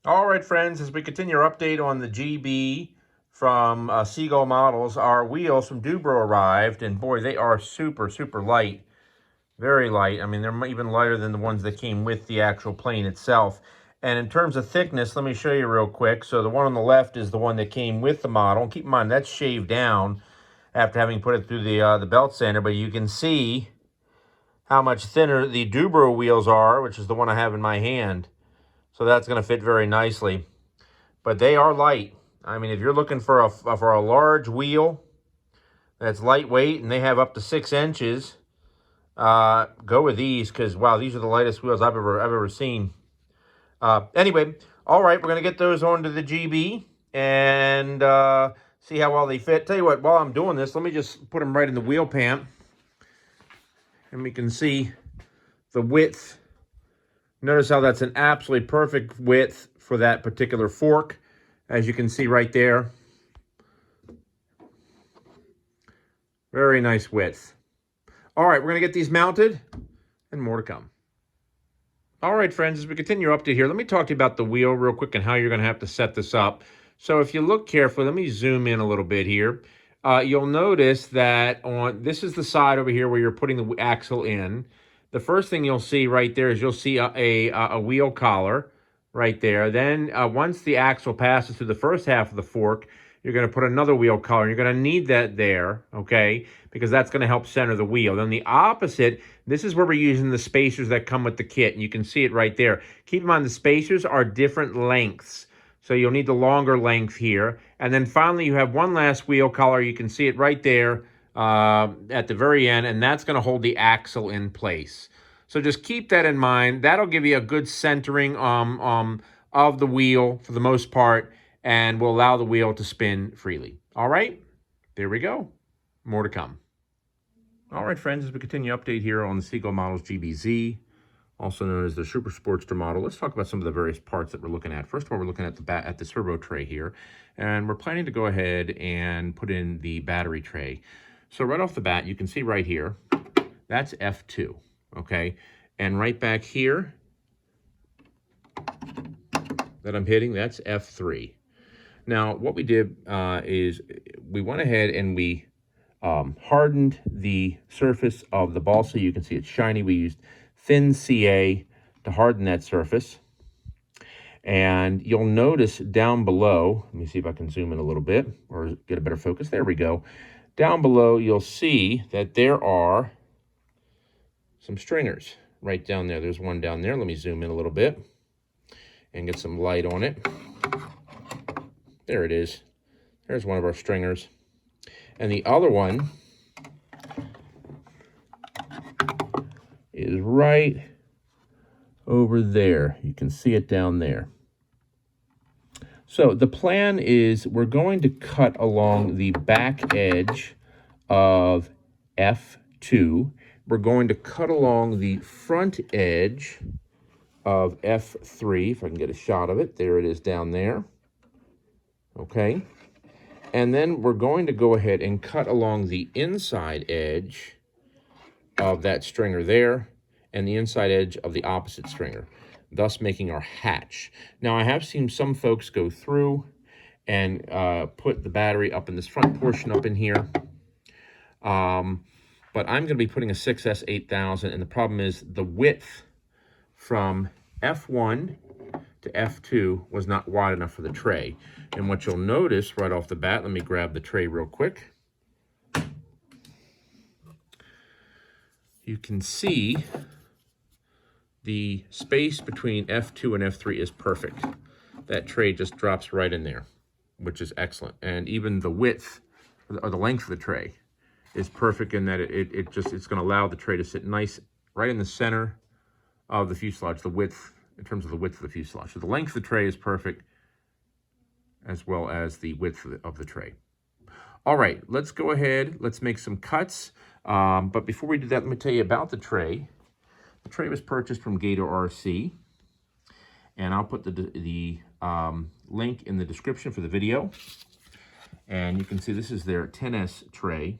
All right, friends, as we continue our update on the GB from Seagull models, our wheels from Dubro arrived, and boy, they are super, super light. Very light. I mean, they're even lighter than the ones that came with the actual plane itself. And in terms of thickness, let me show you real quick. So the one on the left is the one that came with the model. Keep in mind, that's shaved down after having put it through the belt sander, but you can see how much thinner the Dubro wheels are, which is the one I have in my hand. So that's going to fit very nicely. But they are light. I mean, if you're looking for a large wheel that's lightweight and they have up to 6 inches, go with these because, wow, these are the lightest wheels I've ever seen. Anyway, all right, we're going to get those onto the GB and see how well they fit. Tell you what, while I'm doing this, let me just put them right in the wheel pant and we can see the width. Notice how that's an absolutely perfect width for that particular fork, as you can see right there. Very nice width. All right, we're going to get these mounted and more to come. All right, friends, as we continue up to here, let me talk to you about the wheel real quick and how you're going to have to set this up. So if you look carefully, let me zoom in a little bit here. You'll notice that this is the side over here where you're putting the axle in. The first thing you'll see right there is you'll see a wheel collar right there. Then once the axle passes through the first half of the fork, you're going to put another wheel collar. You're going to need that there, okay, because that's going to help center the wheel. Then the opposite, this is where we're using the spacers that come with the kit, and you can see it right there. Keep in mind the spacers are different lengths, so you'll need the longer length here. And then finally, you have one last wheel collar. You can see it right there at the very end, and that's going to hold the axle in place. So just keep that in mind. That'll give you a good centering of the wheel for the most part, and will allow the wheel to spin freely. All right, there we go. More to come. All right, friends, as we continue update here on the Seagull models GBZ, also known as the Super Sportster model, let's talk about some of the various parts that we're looking at. First of all, we're looking at the servo tray here, and we're planning to go ahead and put in the battery tray. So right off the bat, you can see right here, that's F2, okay? And right back here that I'm hitting, that's F3. Now, what we did is we went ahead and we hardened the surface of the balsa. You can see it's shiny. We used thin CA to harden that surface. And you'll notice down below, let me see if I can zoom in a little bit or get a better focus. There we go. Down below, you'll see that there are some stringers right down there. There's one down there. Let me zoom in a little bit and get some light on it. There it is. There's one of our stringers. And the other one is right over there. You can see it down there. So the plan is we're going to cut along the back edge of F2. We're going to cut along the front edge of F3, if I can get a shot of it. There it is down there. Okay. And then we're going to go ahead and cut along the inside edge of that stringer there and the inside edge of the opposite stringer, thus making our hatch. Now, I have seen some folks go through and put the battery up in this front portion up in here. But I'm going to be putting a 6S 8000, and the problem is the width from F1 to F2 was not wide enough for the tray. And what you'll notice right off the bat, let me grab the tray real quick. You can see the space between F2 and F3 is perfect. That tray just drops right in there, which is excellent. And even the width or the length of the tray is perfect in that it's going to allow the tray to sit nice right in the center of the fuselage, the width, in terms of the width of the fuselage. So the length of the tray is perfect, as well as the width of the tray. All right, let's go ahead. Let's make some cuts. But before we do that, let me tell you about the tray. The tray was purchased from Gator RC, and I'll put the link in the description for the video. And you can see this is their 10S tray.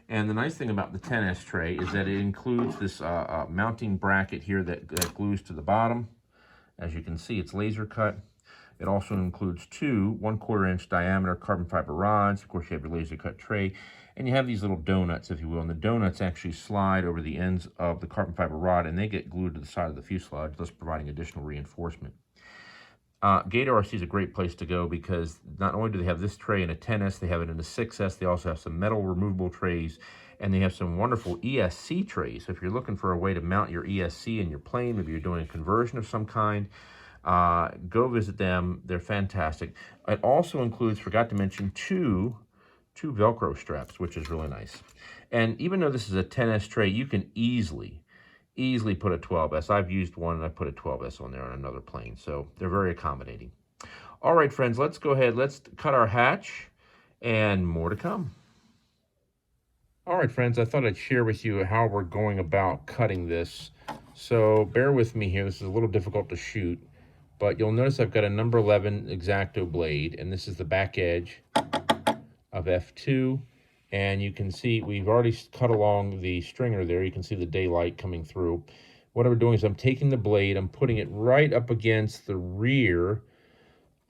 And the nice thing about the 10S tray is that it includes this mounting bracket here that glues to the bottom. As you can see, it's laser cut. It also includes two 1/4 inch diameter carbon fiber rods. Of course, you have your laser cut tray, and you have these little donuts, if you will, and the donuts actually slide over the ends of the carbon fiber rod, and they get glued to the side of the fuselage, thus providing additional reinforcement. Gator RC is a great place to go because not only do they have this tray in a 10S, they have it in a 6S. They also have some metal removable trays, and they have some wonderful ESC trays. So if you're looking for a way to mount your ESC in your plane, maybe you're doing a conversion of some kind, go visit them. They're fantastic. It also includes, forgot to mention, two Velcro straps, which is really nice. And even though this is a 10S tray, you can easily put a 12S. I've used one and I put a 12S on there on another plane, so they're very accommodating. All right, friends, let's go ahead. Let's cut our hatch, and more to come. All right, friends, I thought I'd share with you how we're going about cutting this. So bear with me here. This is a little difficult to shoot, but you'll notice I've got a number 11 X-Acto blade, and this is the back edge of F2. And you can see we've already cut along the stringer there. You can see the daylight coming through. What I'm doing is I'm taking the blade, I'm putting it right up against the rear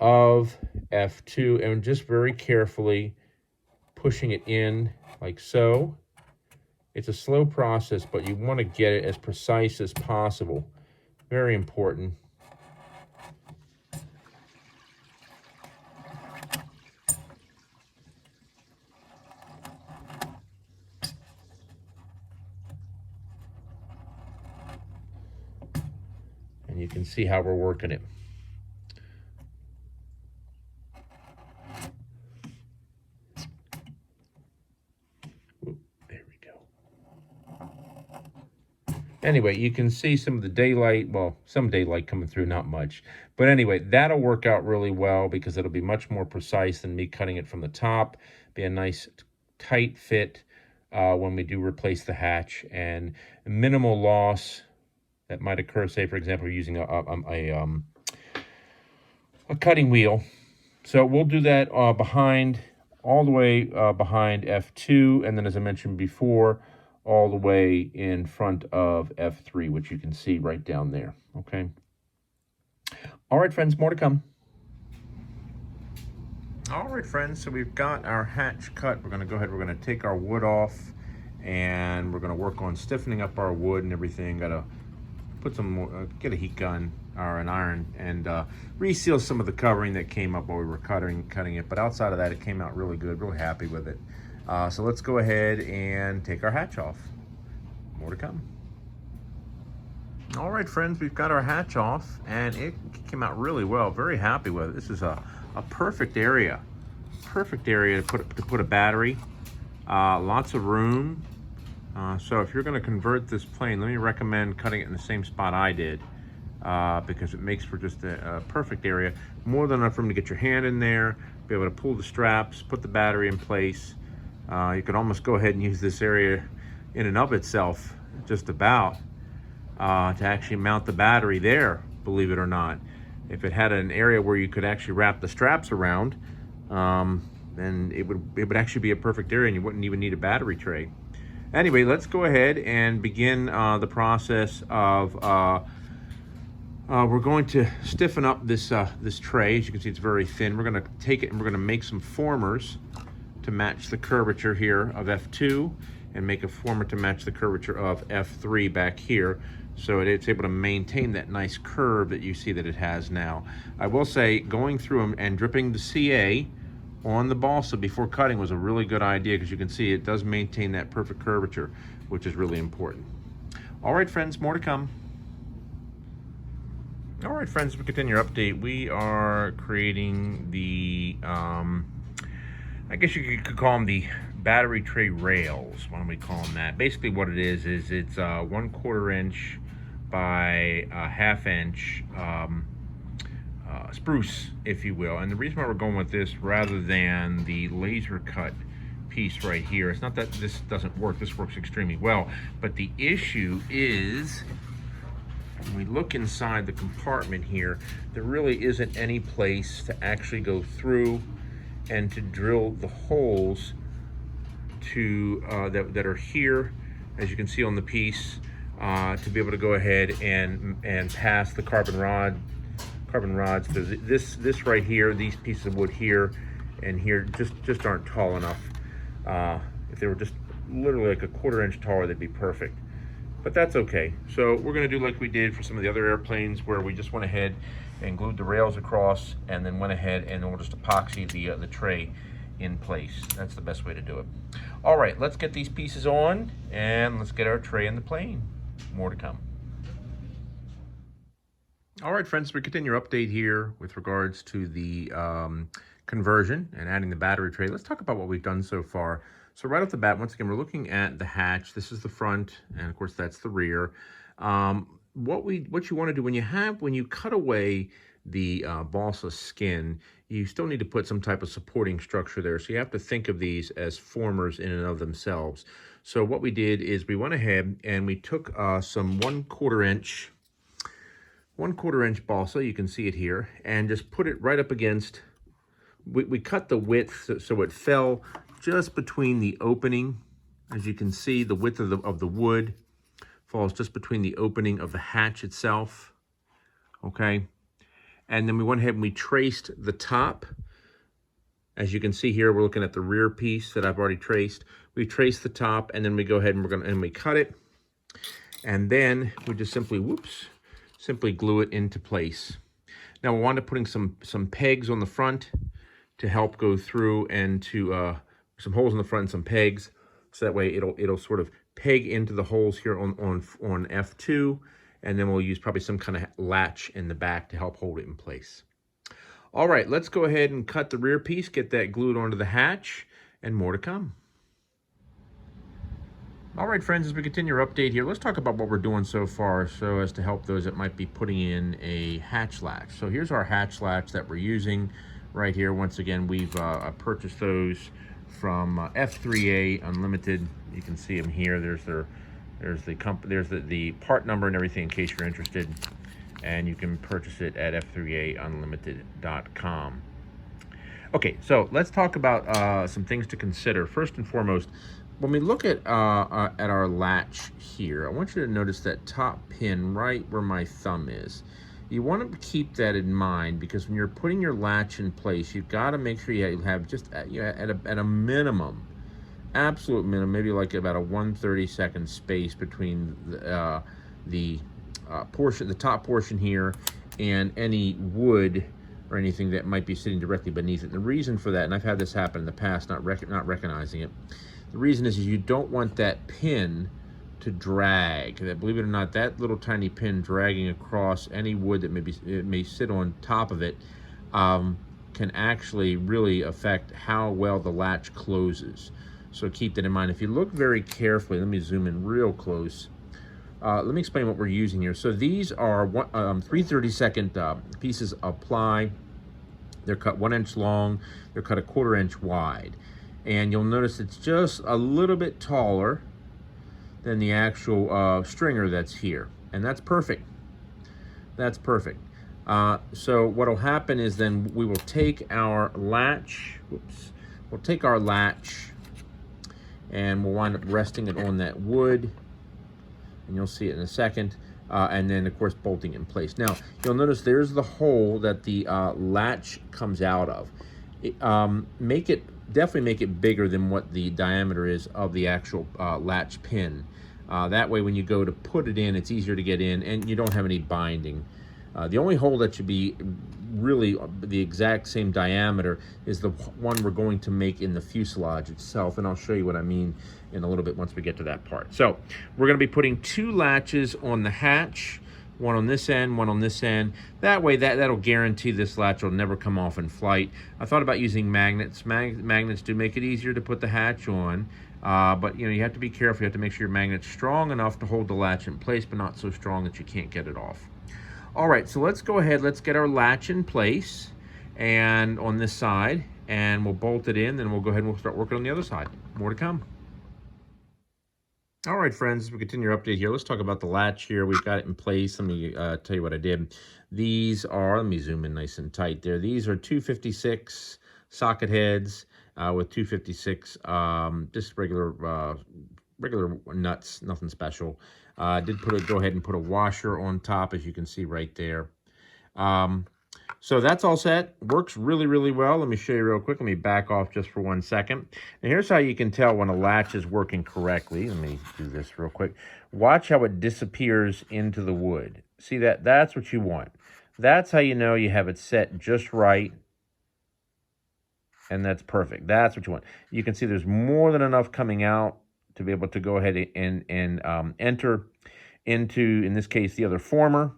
of F2 and just very carefully pushing it in like so. It's a slow process, but you want to get it as precise as possible. Very important. And you can see how we're working it. There we go. Anyway, you can see some of the daylight, well, some daylight coming through, not much. But anyway, that'll work out really well because it'll be much more precise than me cutting it from the top. Be a nice tight fit when we do replace the hatch, and minimal loss that might occur, say, for example, using a cutting wheel. So we'll do that behind, all the way behind F2, and then, as I mentioned before, all the way in front of F3, which you can see right down there, okay? All right, friends, more to come. All right, friends, so we've got our hatch cut. We're gonna go ahead, we're gonna take our wood off, and we're gonna work on stiffening up our wood and everything. Gotta put some more, get a heat gun or an iron and reseal some of the covering that came up while we were cutting it. But outside of that, it came out really good, really happy with it. So let's go ahead and take our hatch off. More to come. All right, friends, we've got our hatch off and it came out really well. Very happy with it. This is a perfect area. Perfect area to put a battery. Lots of room. So if you're going to convert this plane, let me recommend cutting it in the same spot I did because it makes for just a perfect area. More than enough room to get your hand in there, be able to pull the straps, put the battery in place. You could almost go ahead and use this area in and of itself, just about, to actually mount the battery there, believe it or not. If it had an area where you could actually wrap the straps around, then it would actually be a perfect area and you wouldn't even need a battery tray. Anyway, let's go ahead and begin the process of, we're going to stiffen up this tray. As you can see, it's very thin. We're gonna take it and we're gonna make some formers to match the curvature here of F2 and make a former to match the curvature of F3 back here, so it's able to maintain that nice curve that you see that it has now. I will say, going through them and dripping the CA on the balsa before cutting was a really good idea, because you can see it does maintain that perfect curvature, which is really important. All right, friends, more to come. All right, friends, we continue our update. We are creating the, I guess you could call them the battery tray rails. Why don't we call them that? Basically what it is it's 1/4 inch by a 1/2 inch spruce, if you will. And the reason why we're going with this rather than the laser cut piece right here, it's not that this doesn't work, this works extremely well, but the issue is when we look inside the compartment here, there really isn't any place to actually go through and to drill the holes to that are here, as you can see on the piece, to be able to go ahead and pass the carbon rod carbon rods, because this right here, these pieces of wood here and here just aren't tall enough. If they were just literally like a 1/4 inch taller, they'd be perfect. But that's okay. So we're going to do like we did for some of the other airplanes, where we just went ahead and glued the rails across, and then went ahead and we'll just epoxy the tray in place. That's the best way to do it. All right, let's get these pieces on, and let's get our tray in the plane. More to come. All right, friends, we continue our update here with regards to the conversion and adding the battery tray. Let's talk about what we've done so far. So right off the bat, once again, we're looking at the hatch. This is the front, and of course that's the rear. What you want to do when you cut away the balsa skin, you still need to put some type of supporting structure there. So you have to think of these as formers in and of themselves. So what we did is we went ahead and we took some 1/4 inch balsa, you can see it here, and just put it right up against. We cut the width so it fell just between the opening. As you can see, the width of the wood falls just between the opening of the hatch itself. Okay. And then we went ahead and we traced the top. As you can see here, we're looking at the rear piece that I've already traced. We traced the top, and then we go ahead and we cut it. And then we just simply glue it into place. Now we wound up putting some pegs on the front to help go through, and to some holes in the front and some pegs, so that way it'll sort of peg into the holes here on F2, and then we'll use probably some kind of latch in the back to help hold it in place. All right, let's go ahead and cut the rear piece, get that glued onto the hatch, and more to come. All right, friends, as we continue our update here, let's talk about what we're doing so far so as to help those that might be putting in a hatch latch. So here's our hatch latch that we're using right here. Once again, we've purchased those from F3A Unlimited. You can see them here. There's the part number and everything in case you're interested, and you can purchase it at f3aunlimited.com. Okay, so let's talk about some things to consider. First and foremost, when we look at our latch here, I want you to notice that top pin right where my thumb is. You want to keep that in mind, because when you're putting your latch in place, you've got to make sure you have just at a minimum, absolute minimum, maybe like about a 1/32 space between the top portion here and any wood or anything that might be sitting directly beneath it. And the reason for that, and I've had this happen in the past, not recognizing it, the reason is you don't want that pin to drag. Believe it or not, that little tiny pin dragging across any wood that may sit on top of it can actually really affect how well the latch closes. So keep that in mind. If you look very carefully, let me zoom in real close. Let me explain what we're using here. So these are 3/32 pieces of ply. They're cut 1 inch long. They're cut a 1/4 inch wide. And you'll notice it's just a little bit taller than the actual stringer that's here. And that's perfect. That's perfect. So what'll happen is then we will take our latch, we'll take our latch and we'll wind up resting it on that wood, and you'll see it in a second, and then of course bolting in place. Now you'll notice there's the hole that the latch comes out of. Definitely make it bigger than what the diameter is of the actual latch pin. That way when you go to put it in, it's easier to get in, and you don't have any binding. The only hole that should be really the exact same diameter is the one we're going to make in the fuselage itself, and I'll show you what I mean in a little bit once we get to that part. So we're going to be putting 2 latches on the hatch, one on this end, one on this end. That way that'll guarantee this latch will never come off in flight. I thought about using magnets. Magnets do make it easier to put the hatch on, but you have to be careful. You have to make sure your magnet's strong enough to hold the latch in place, but not so strong that you can't get it off. All right, so let's go ahead, let's get our latch in place and on this side, and we'll bolt it in, then we'll go ahead and we'll start working on the other side. More to come. All right, friends, as we continue our update here, let's talk about the latch here. We've got it in place. Let me tell you what I did. These are, let me zoom in nice and tight there. These are 256 socket heads with 256 just regular nuts, nothing special. Did go ahead and put a washer on top, as you can see right there. So that's all set. Works really, really well. Let me show you real quick. Let me back off just for 1 second. And here's how you can tell when a latch is working correctly. Let me do this real quick. Watch how it disappears into the wood. See that? That's what you want. That's how you know you have it set just right. And that's perfect. That's what you want. You can see there's more than enough coming out to be able to go ahead and enter into, in this case, the other former.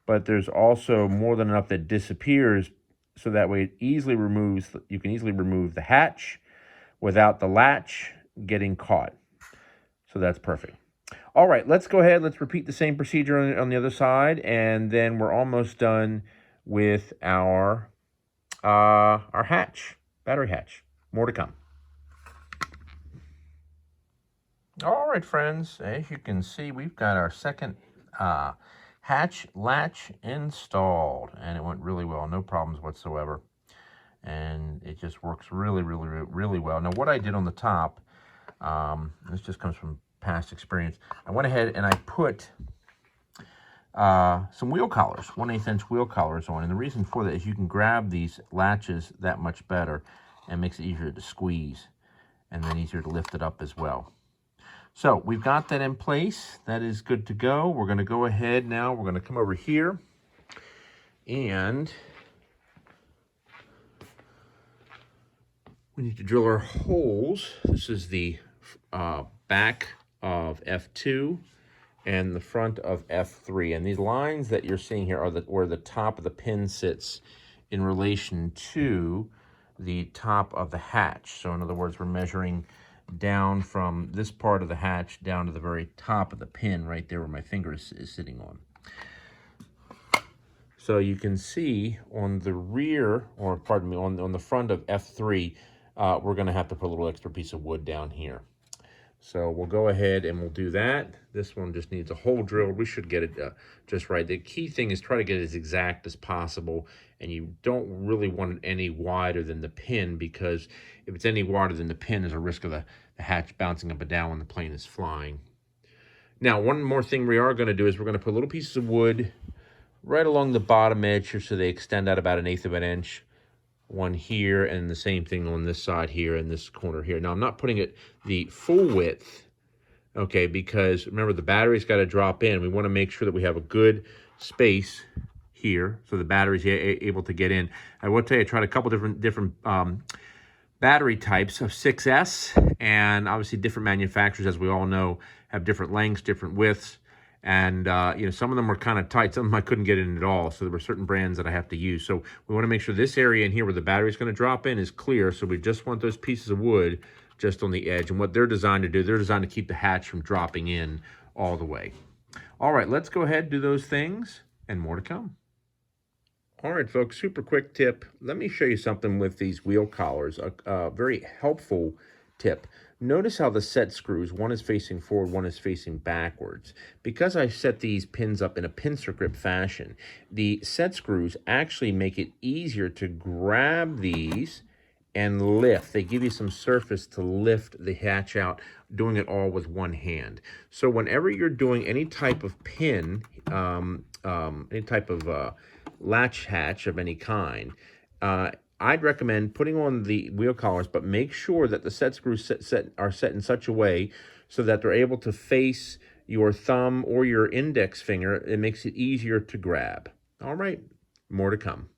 But there's also more than enough that disappears, so that way it easily removes, you can easily remove the hatch without the latch getting caught. So that's perfect. All right, let's go ahead. Let's repeat the same procedure on the other side, and then we're almost done with our hatch, battery hatch. More to come. All right, friends, as you can see, we've got our second hatch latch installed, and it went really well. No problems whatsoever, and it just works really, really, really well. Now, what I did on the top, this just comes from past experience. I went ahead and I put some wheel collars, 1/8 inch wheel collars on, and the reason for that is you can grab these latches that much better, and it makes it easier to squeeze, and then easier to lift it up as well. So we've got that in place. That is good to go. We're going to go ahead now. We're going to come over here, and we need to drill our holes. This is the back of F2 and the front of F3. And these lines that you're seeing here are where the top of the pin sits in relation to the top of the hatch. So in other words, we're measuring down from this part of the hatch down to the very top of the pin right there where my finger is sitting on. So you can see on the rear, or pardon me, on the front of F3, we're going to have to put a little extra piece of wood down here. So we'll go ahead and we'll do that. This one just needs a hole drilled. We should get it just right. The key thing is try to get it as exact as possible, and you don't really want it any wider than the pin, because if it's any wider than the pin, there's a risk of the hatch bouncing up and down when the plane is flying. Now, one more thing we are going to do is we're going to put little pieces of wood right along the bottom edge here, so they extend out about 1/8 of an inch. One here, and the same thing on this side here and this corner here. Now, I'm not putting it the full width, okay, because remember, the battery's got to drop in. We want to make sure that we have a good space here so the battery's able to get in. I will tell you, I tried a couple different battery types of 6S, and obviously different manufacturers, as we all know, have different lengths, different widths. And, you know, some of them were kind of tight. Some of them I couldn't get in at all. So there were certain brands that I have to use. So we want to make sure this area in here where the battery is going to drop in is clear. So we just want those pieces of wood just on the edge. And what they're designed to do, they're designed to keep the hatch from dropping in all the way. All right, let's go ahead and do those things, and more to come. All right, folks, super quick tip. Let me show you something with these wheel collars, a very helpful tip. Notice how the set screws, one is facing forward, one is facing backwards. Because I set these pins up in a pincer grip fashion, the set screws actually make it easier to grab these and lift. They give you some surface to lift the hatch out, doing it all with one hand. So whenever you're doing any type of pin, any type of latch hatch of any kind, I'd recommend putting on the wheel collars, but make sure that the set screws are set in such a way so that they're able to face your thumb or your index finger. It makes it easier to grab. All right, more to come.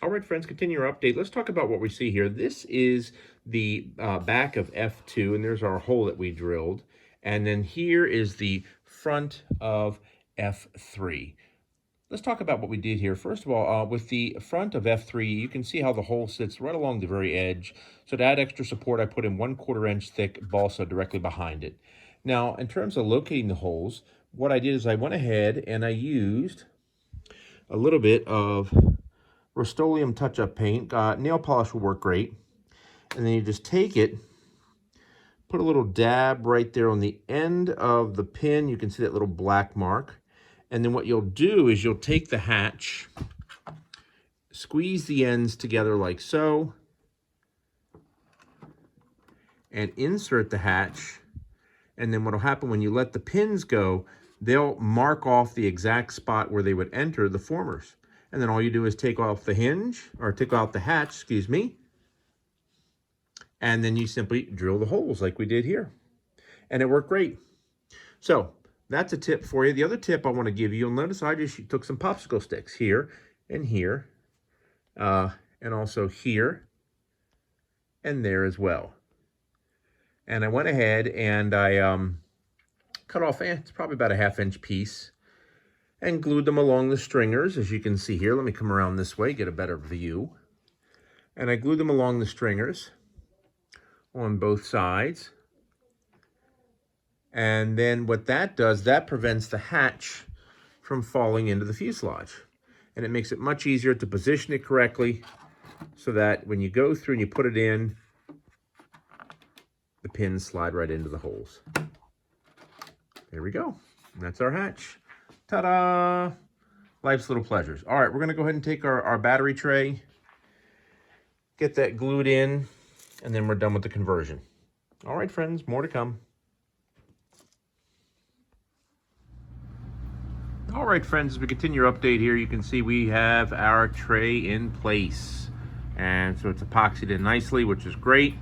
All right, friends, continue our update. Let's talk about what we see here. This is the back of F2, and there's our hole that we drilled. And then here is the front of F3. Let's talk about what we did here. First of all, with the front of F3, you can see how the hole sits right along the very edge. So to add extra support, I put in 1/4 inch thick balsa directly behind it. Now, in terms of locating the holes, what I did is I went ahead and I used a little bit of Rust-Oleum touch-up paint. Nail polish will work great. And then you just take it, put a little dab right there on the end of the pin. You can see that little black mark. And then what you'll do is you'll take the hatch, squeeze the ends together like so, and insert the hatch. And then what'll happen when you let the pins go, they'll mark off the exact spot where they would enter the formers. And then all you do is take off the hinge, or take off the hatch, excuse me. And then you simply drill the holes like we did here. And it worked great. So that's a tip for you. The other tip I want to give you, you'll notice I just took some popsicle sticks here and here, and also here and there as well. And I went ahead and I cut off, it's probably about a 1/2 inch piece, and glued them along the stringers, as you can see here. Let me come around this way, get a better view. And I glued them along the stringers on both sides. And then what that does, that prevents the hatch from falling into the fuselage. And it makes it much easier to position it correctly so that when you go through and you put it in, the pins slide right into the holes. There we go. And that's our hatch. Ta-da! Life's little pleasures. All right, we're going to go ahead and take our battery tray, get that glued in, and then we're done with the conversion. All right, friends, more to come. All right, friends, as we continue our update here, you can see we have our tray in place. And so it's epoxied in nicely, which is great.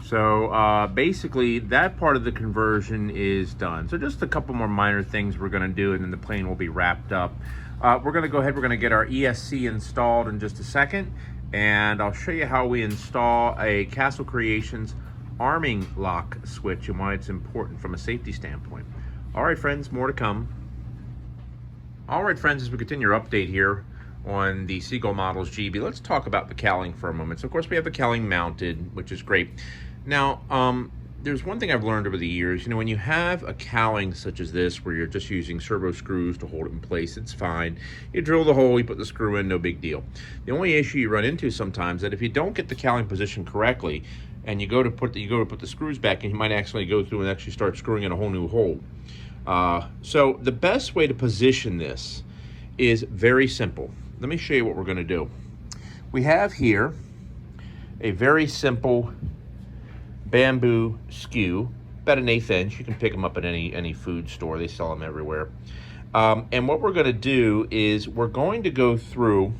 So basically, that part of the conversion is done. So just a couple more minor things we're going to do, and then the plane will be wrapped up. We're going to go ahead, we're going to get our ESC installed in just a second, and I'll show you how we install a Castle Creations arming lock switch and why it's important from a safety standpoint. All right, friends, more to come. All right, friends, as we continue our update here on the Seagull models GB, let's talk about the cowling for a moment. So, of course, we have the cowling mounted, which is great. Now, there's one thing I've learned over the years. You know, when you have a cowling such as this, where you're just using servo screws to hold it in place, it's fine. You drill the hole, you put the screw in, no big deal. The only issue you run into sometimes is that if you don't get the cowling positioned correctly, and you go to put the screws back, and you might actually go through and actually start screwing in a whole new hole. So the best way to position this is very simple. Let me show you what we're going to do. We have here a very simple bamboo skew, about an 1/8 inch. You can pick them up at any food store. They sell them everywhere. And what we're going to do is we're going to go through,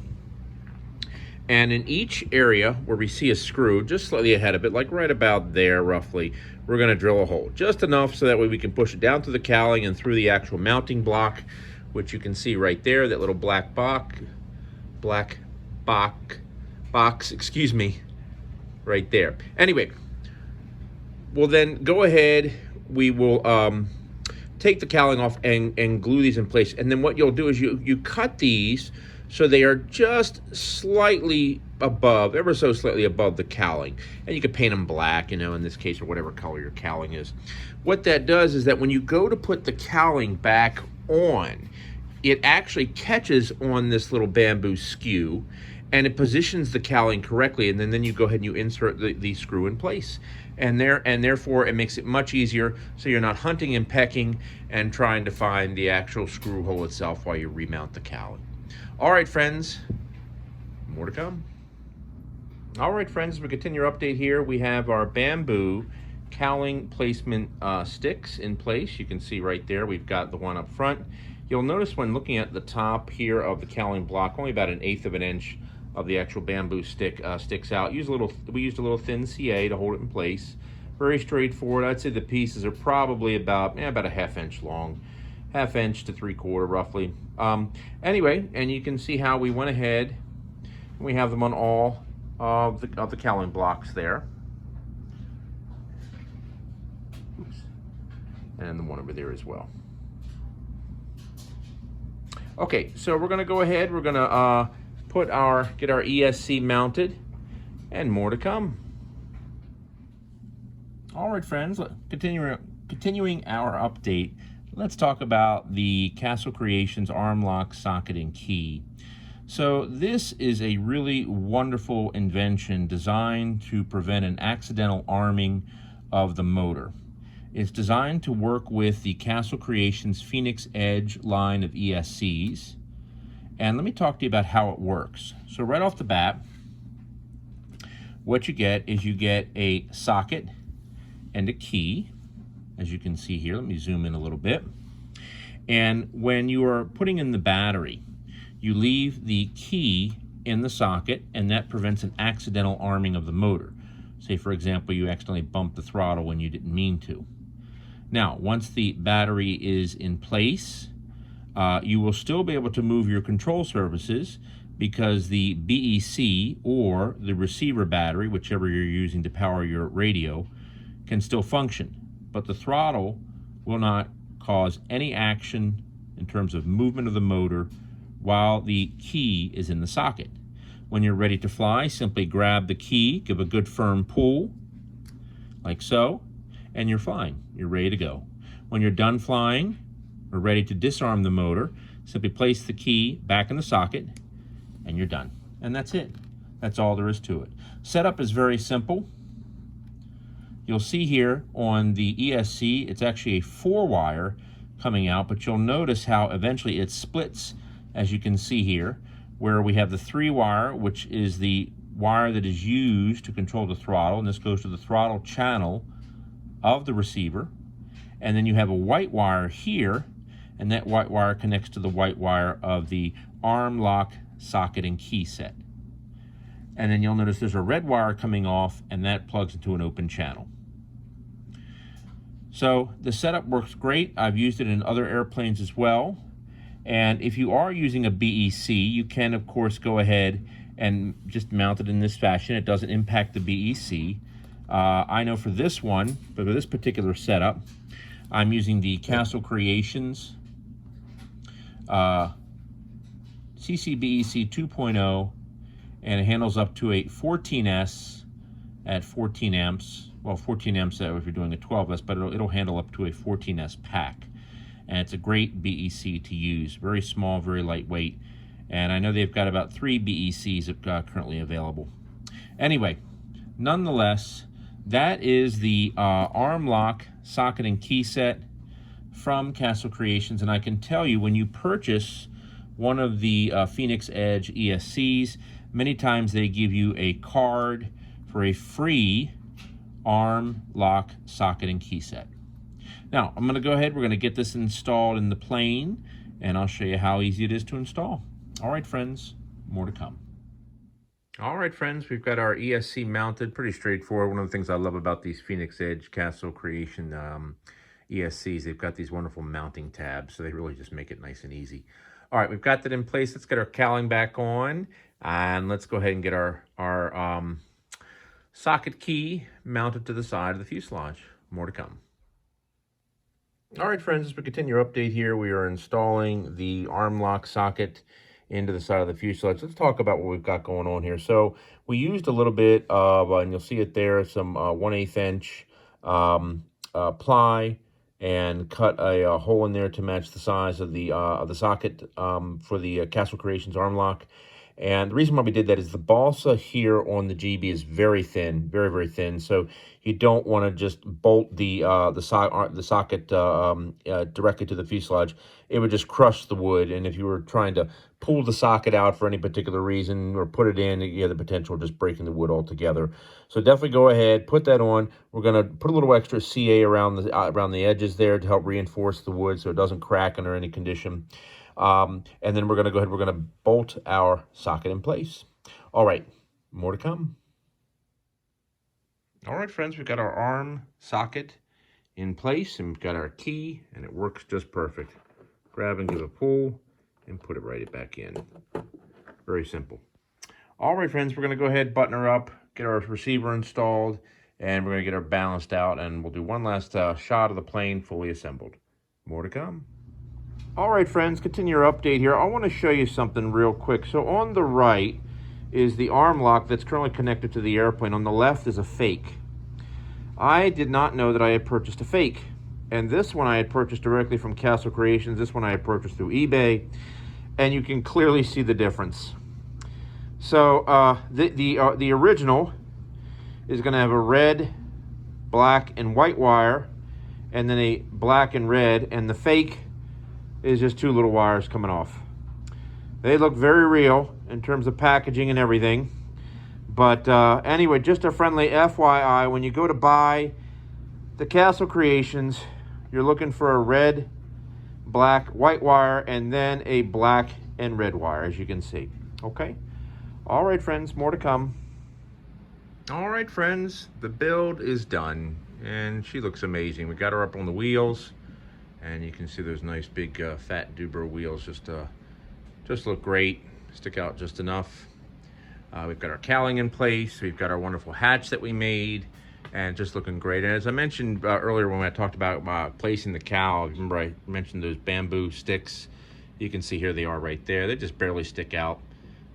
and in each area where we see a screw, just slightly ahead of it, like right about there roughly, we're going to drill a hole. Just enough so that way we can push it down through the cowling and through the actual mounting block, which you can see right there, that little black box, excuse me, right there. Anyway, we'll then go ahead, we will take the cowling off and glue these in place. And then what you'll do is you cut these so they are just slightly above, ever so slightly above the cowling. And you can paint them black, you know, in this case, or whatever color your cowling is. What that does is that when you go to put the cowling back on, it actually catches on this little bamboo skew, and it positions the cowling correctly, and then you go ahead and you insert the screw in place. And therefore it makes it much easier, so you're not hunting and pecking and trying to find the actual screw hole itself while you remount the cowling. All right, friends, more to come. All right, friends, as we continue our update here, we have our bamboo cowling placement sticks in place. You can see right there, we've got the one up front. You'll notice when looking at the top here of the cowling block, only about 1/8 of an inch of the actual bamboo stick sticks out. We used a little thin CA to hold it in place. Very straightforward. I'd say the pieces are probably about a 1/2 inch long, 1/2 inch to 3/4 roughly. Anyway, and you can see how we went ahead and we have them on all of the cowling blocks there. Oops. And the one over there as well. Okay, so we're gonna go ahead, we're gonna get our ESC mounted, and more to come. All right, friends, continuing our update, let's talk about the Castle Creations arm lock socket and key. So this is a really wonderful invention designed to prevent an accidental arming of the motor. It's designed to work with the Castle Creations Phoenix Edge line of ESCs. And let me talk to you about how it works. So right off the bat, what you get is you get a socket and a key, as you can see here. Let me zoom in a little bit. And when you are putting in the battery, you leave the key in the socket, and that prevents an accidental arming of the motor. Say, for example, you accidentally bumped the throttle when you didn't mean to. Now, once the battery is in place, you will still be able to move your control surfaces because the BEC or the receiver battery, whichever you're using to power your radio, can still function. But the throttle will not cause any action in terms of movement of the motor while the key is in the socket. When you're ready to fly, simply grab the key, give a good firm pull, like so, and you're flying. You're ready to go. When you're done flying or ready to disarm the motor, simply place the key back in the socket and you're done. And that's it. That's all there is to it. Setup is very simple. You'll see here on the ESC, it's actually a 4-wire coming out, but you'll notice how eventually it splits, as you can see here, where we have the 3-wire, which is the wire that is used to control the throttle, and this goes to the throttle channel of the receiver. And then you have a white wire here, and that white wire connects to the white wire of the arm lock socket and key set. And then you'll notice there's a red wire coming off, and that plugs into an open channel. So the setup works great. I've used it in other airplanes as well. And if you are using a BEC, you can, of course, go ahead and just mount it in this fashion. It doesn't impact the BEC. I know for this one, but for this particular setup, I'm using the Castle Creations CCBEC 2.0, and it handles up to a 14S at 14 amps. Well, 14 amps if you're doing a 12S, but it'll handle up to a 14S pack. And it's a great BEC to use. Very small, very lightweight. And I know they've got about 3 BECs currently available. Anyway, nonetheless, that is the arm lock socket and key set from Castle Creations. And I can tell you, when you purchase one of the Phoenix Edge ESCs, many times they give you a card for a free arm lock socket and key set. Now, I'm going to go ahead, we're going to get this installed in the plane, and I'll show you how easy it is to install. All right, friends, more to come. All right, friends, we've got our ESC mounted, pretty straightforward. One of the things I love about these Phoenix Edge Castle Creation ESCs, they've got these wonderful mounting tabs, so they really just make it nice and easy. All right, we've got that in place. Let's get our cowling back on, and let's go ahead and get our socket key mounted to the side of the fuselage. More to come. All right, friends, as we continue our update here, we are installing the arm lock socket into the side of the fuselage. Let's talk about what we've got going on here. So we used a little bit of, and you'll see it there, some 1/8 inch ply, and cut a hole in there to match the size of the socket for the Castle Creations arm lock. And the reason why we did that is the balsa here on the GB is very thin, very, very thin. So you don't want to just bolt the socket directly to the fuselage. It would just crush the wood. And if you were trying to pull the socket out for any particular reason or put it in, you have the potential of just breaking the wood altogether. So definitely go ahead, put that on. We're going to put a little extra CA around the edges there to help reinforce the wood so it doesn't crack under any condition. And then we're going to go ahead, we're going to bolt our socket in place. All right, more to come. All right, friends, we've got our arm socket in place, and we've got our key, and it works just perfect. Grab and give a pull, and put it right back in. Very simple. All right, friends, we're going to go ahead, button her up, get our receiver installed, and we're going to get her balanced out, and we'll do one last shot of the plane fully assembled. More to come. All right, friends, continue our update here. I want to show you something real quick. So on the right is the arm lock that's currently connected to the airplane. On the left is a fake. I did not know that I had purchased a fake. And this one I had purchased directly from Castle Creations. This one I had purchased through eBay. And you can clearly see the difference. So the original is going to have a red, black, and white wire, and then a black and red, and the fake is just 2 little wires coming off. They look very real in terms of packaging and everything. But anyway, just a friendly FYI, when you go to buy the Castle Creations, you're looking for a red, black, white wire, and then a black and red wire, as you can see. Okay. All right, friends, more to come. All right, friends, the build is done, and she looks amazing. We got her up on the wheels, and you can see those nice big fat Dubro wheels just look great, stick out just enough. We've got our cowling in place. We've got our wonderful hatch that we made, and just looking great. And as I mentioned earlier when I talked about placing the cowl, remember I mentioned those bamboo sticks? You can see here they are right there. They just barely stick out,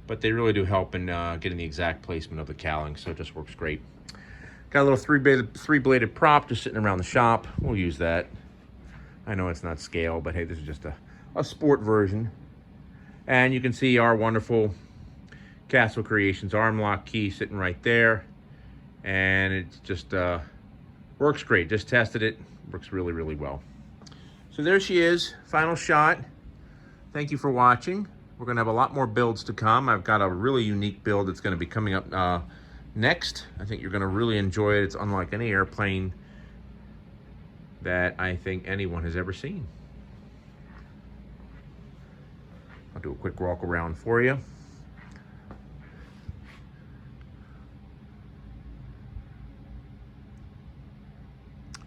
but they really do help in getting the exact placement of the cowling, so it just works great. Got a little three-bladed prop just sitting around the shop. We'll use that. I know it's not scale, but hey, this is just a sport version. And you can see our wonderful Castle Creations arm lock key sitting right there. And it just works great. Just tested it. Works really, really well. So there she is. Final shot. Thank you for watching. We're going to have a lot more builds to come. I've got a really unique build that's going to be coming up next. I think you're going to really enjoy it. It's unlike any airplane that I think anyone has ever seen. I'll do a quick walk around for you.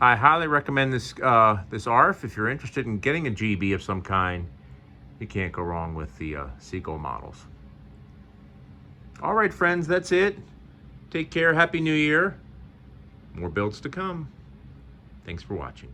I highly recommend this this ARF. If you're interested in getting a GB of some kind, you can't go wrong with the Seagull models. All right, friends, that's it. Take care. Happy New Year. More builds to come. Thanks for watching.